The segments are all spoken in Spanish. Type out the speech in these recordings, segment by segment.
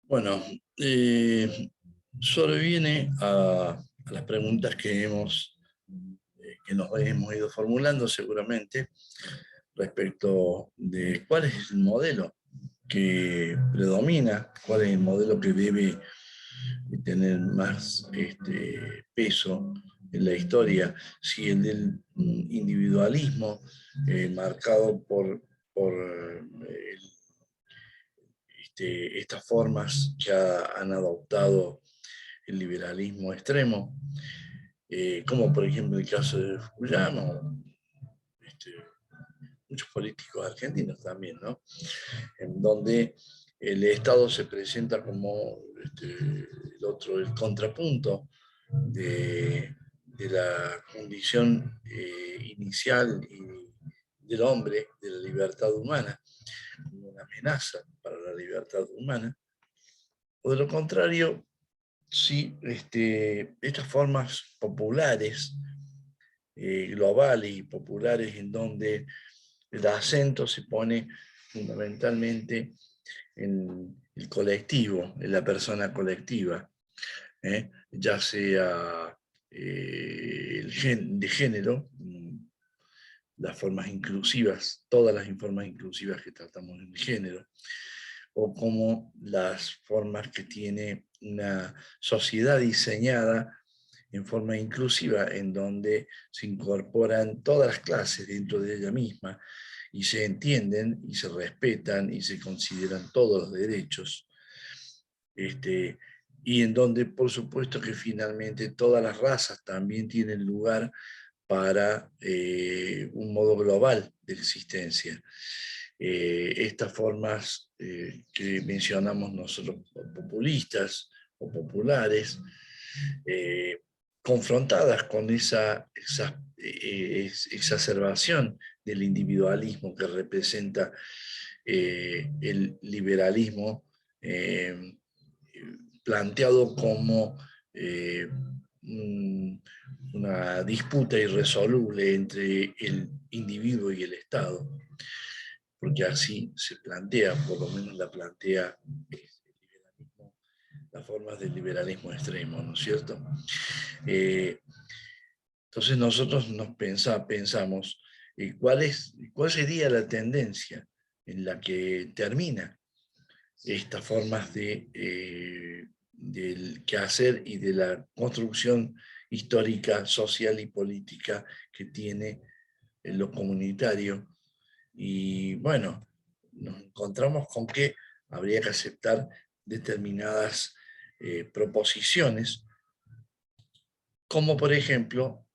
Bueno, sobreviene a las preguntas que nos hemos ido formulando seguramente respecto de cuál es el modelo que predomina, cuál es el modelo que debe tener más peso en la historia, si el del individualismo marcado por estas formas que han adoptado el liberalismo extremo, como por ejemplo el caso de Fukuyama, este, muchos políticos argentinos también, ¿no? En donde el Estado se presenta como el contrapunto de la condición inicial del hombre, de la libertad humana, como una amenaza para la libertad humana, o de lo contrario, sí, estas formas populares, globales y populares, en donde el acento se pone fundamentalmente en el colectivo, en la persona colectiva, ya sea de género, las formas inclusivas, todas las formas inclusivas que tratamos en el género, o como las formas que tiene una sociedad diseñada en forma inclusiva, en donde se incorporan todas las clases dentro de ella misma y se entienden y se respetan y se consideran todos los derechos, y en donde por supuesto que finalmente todas las razas también tienen lugar para un modo global de existencia. Estas formas que mencionamos nosotros, populistas o populares, eh, confrontadas con esa exacerbación del individualismo que representa el liberalismo, planteado como eh, una disputa irresoluble entre el individuo y el Estado, porque así se plantea, por lo menos la plantea las formas del liberalismo extremo, ¿no es cierto? Eh, entonces nosotros pensamos cuál sería la tendencia en la que termina estas formas del quehacer y de la construcción histórica, social y política que tiene en lo comunitario. Y bueno, nos encontramos con que habría que aceptar determinadas proposiciones, como por ejemplo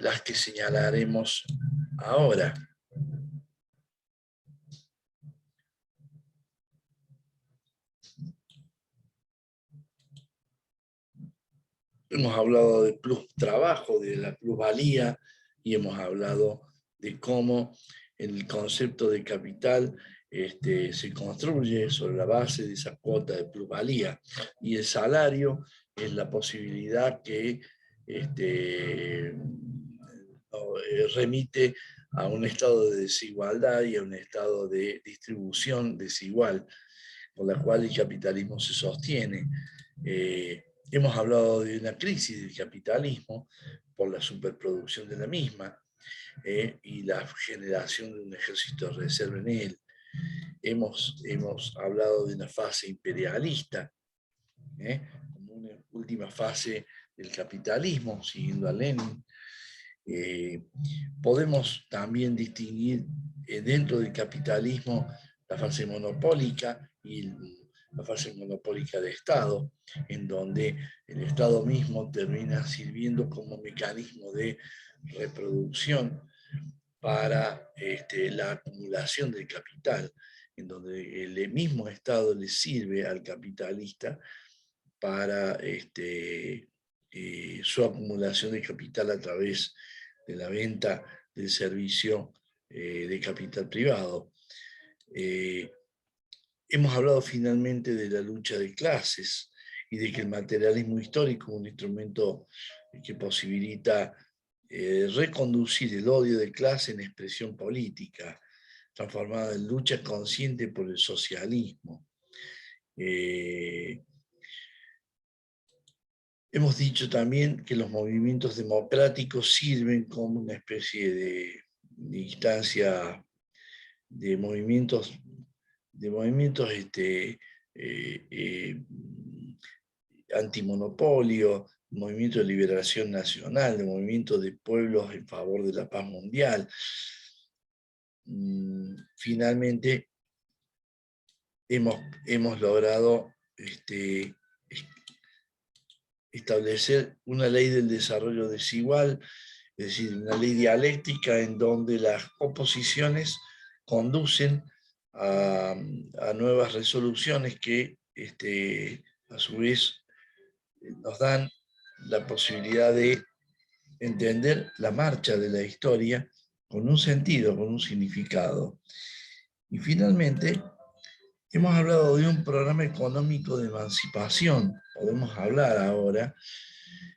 las que señalaremos ahora. Hemos hablado de plus trabajo, de la plusvalía, y hemos hablado de cómo el concepto de capital se construye sobre la base de esa cuota de plusvalía. Y el salario es la posibilidad que remite a un estado de desigualdad y a un estado de distribución desigual, con la cual el capitalismo se sostiene. Hemos hablado de una crisis del capitalismo por la superproducción de la misma y la generación de un ejército de reserva en él. Hemos hablado de una fase imperialista, como una última fase del capitalismo, siguiendo a Lenin. Podemos también distinguir dentro del capitalismo la fase monopólica y la fase monopólica de Estado, en donde el Estado mismo termina sirviendo como mecanismo de reproducción para la acumulación del capital, en donde el mismo Estado le sirve al capitalista para su acumulación de capital a través de la venta del servicio de capital privado. Hemos hablado finalmente de la lucha de clases y de que el materialismo histórico es un instrumento que posibilita reconducir el odio de clase en expresión política, transformada en lucha consciente por el socialismo. Hemos dicho también que los movimientos democráticos sirven como una especie de instancia de movimientos antimonopolio, movimiento de liberación nacional, de movimiento de pueblos en favor de la paz mundial. Finalmente, hemos logrado establecer una ley del desarrollo desigual, es decir, una ley dialéctica en donde las oposiciones conducen a nuevas resoluciones que a su vez nos dan la posibilidad de entender la marcha de la historia con un sentido, con un significado. Y finalmente, hemos hablado de un programa económico de emancipación. Podemos hablar ahora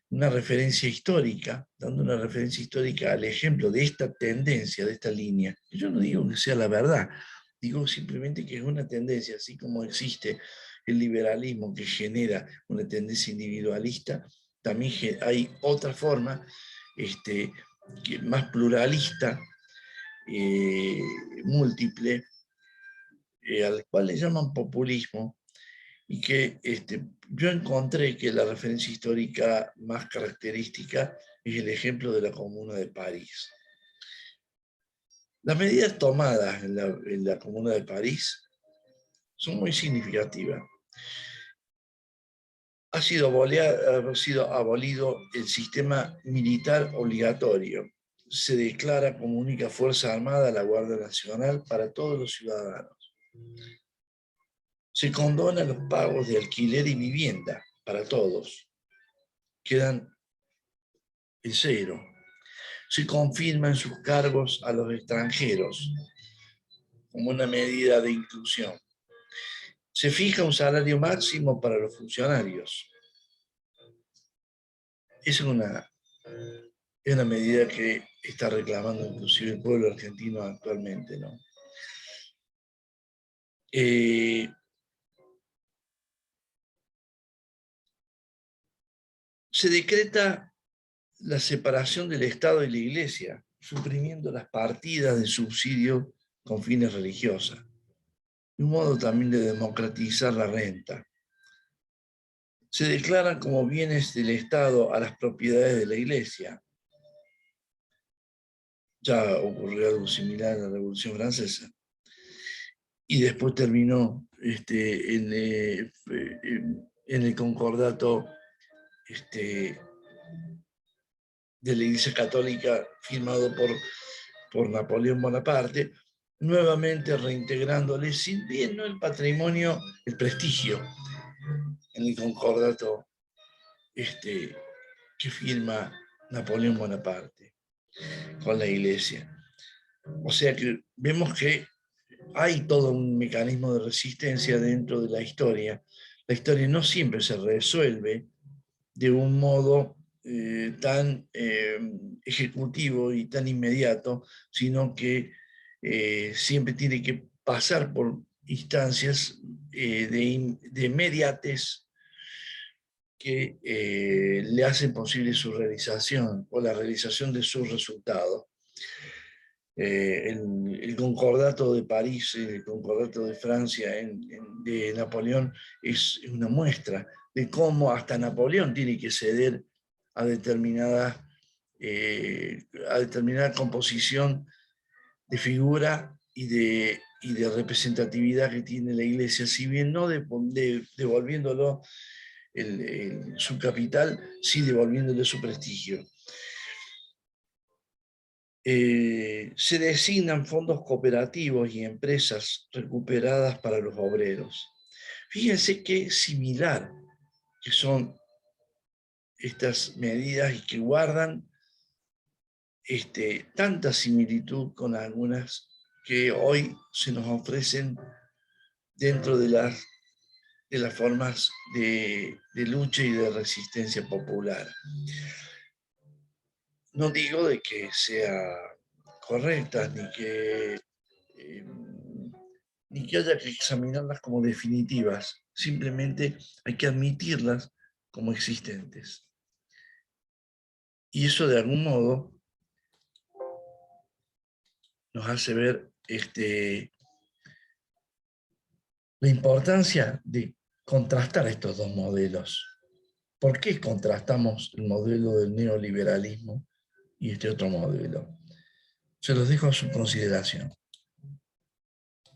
una referencia histórica, dando una referencia histórica al ejemplo de esta tendencia, de esta línea. Yo no digo que sea la verdad, digo simplemente que es una tendencia, así como existe el liberalismo que genera una tendencia individualista, también hay otra forma más pluralista, múltiple, al cual le llaman populismo, y que yo encontré que la referencia histórica más característica es el ejemplo de la Comuna de París. Las medidas tomadas en la Comuna de París son muy significativas. Ha sido abolido el sistema militar obligatorio. Se declara como única fuerza armada la Guardia Nacional para todos los ciudadanos. Se condonan los pagos de alquiler y vivienda para todos. Quedan en cero. Se confirman sus cargos a los extranjeros como una medida de inclusión. Se fija un salario máximo para los funcionarios. Es una medida que está reclamando inclusive el pueblo argentino actualmente, ¿no? Se decreta la separación del Estado y la Iglesia, suprimiendo las partidas de subsidio con fines religiosos. Un modo también de democratizar la renta. Se declaran como bienes del Estado a las propiedades de la Iglesia. Ya ocurrió algo similar en la Revolución Francesa. Y después terminó en el concordato de la Iglesia Católica firmado por Napoleón Bonaparte, nuevamente reintegrándole, sin bien no el patrimonio, el prestigio, en el concordato que firma Napoleón Bonaparte con la Iglesia. O sea que vemos que hay todo un mecanismo de resistencia dentro de la historia. La historia no siempre se resuelve de un modo tan ejecutivo y tan inmediato, sino que siempre tiene que pasar por instancias de inmediatez que le hacen posible su realización o la realización de sus resultados. El concordato de París, el concordato de Francia de Napoleón es una muestra de cómo hasta Napoleón tiene que ceder a determinada composición de figura y de representatividad que tiene la Iglesia, si bien no devolviéndolo su capital, sí devolviéndole su prestigio. Se designan fondos cooperativos y empresas recuperadas para los obreros. Fíjense qué similar que son estas medidas y que guardan tanta similitud con algunas que hoy se nos ofrecen dentro de las formas de lucha y de resistencia popular. No digo de que sea correctas ni que ni que haya que examinarlas como definitivas, simplemente hay que admitirlas como existentes. Y eso de algún modo nos hace ver la importancia de contrastar estos dos modelos. ¿Por qué contrastamos el modelo del neoliberalismo y este otro modelo? Se los dejo a su consideración.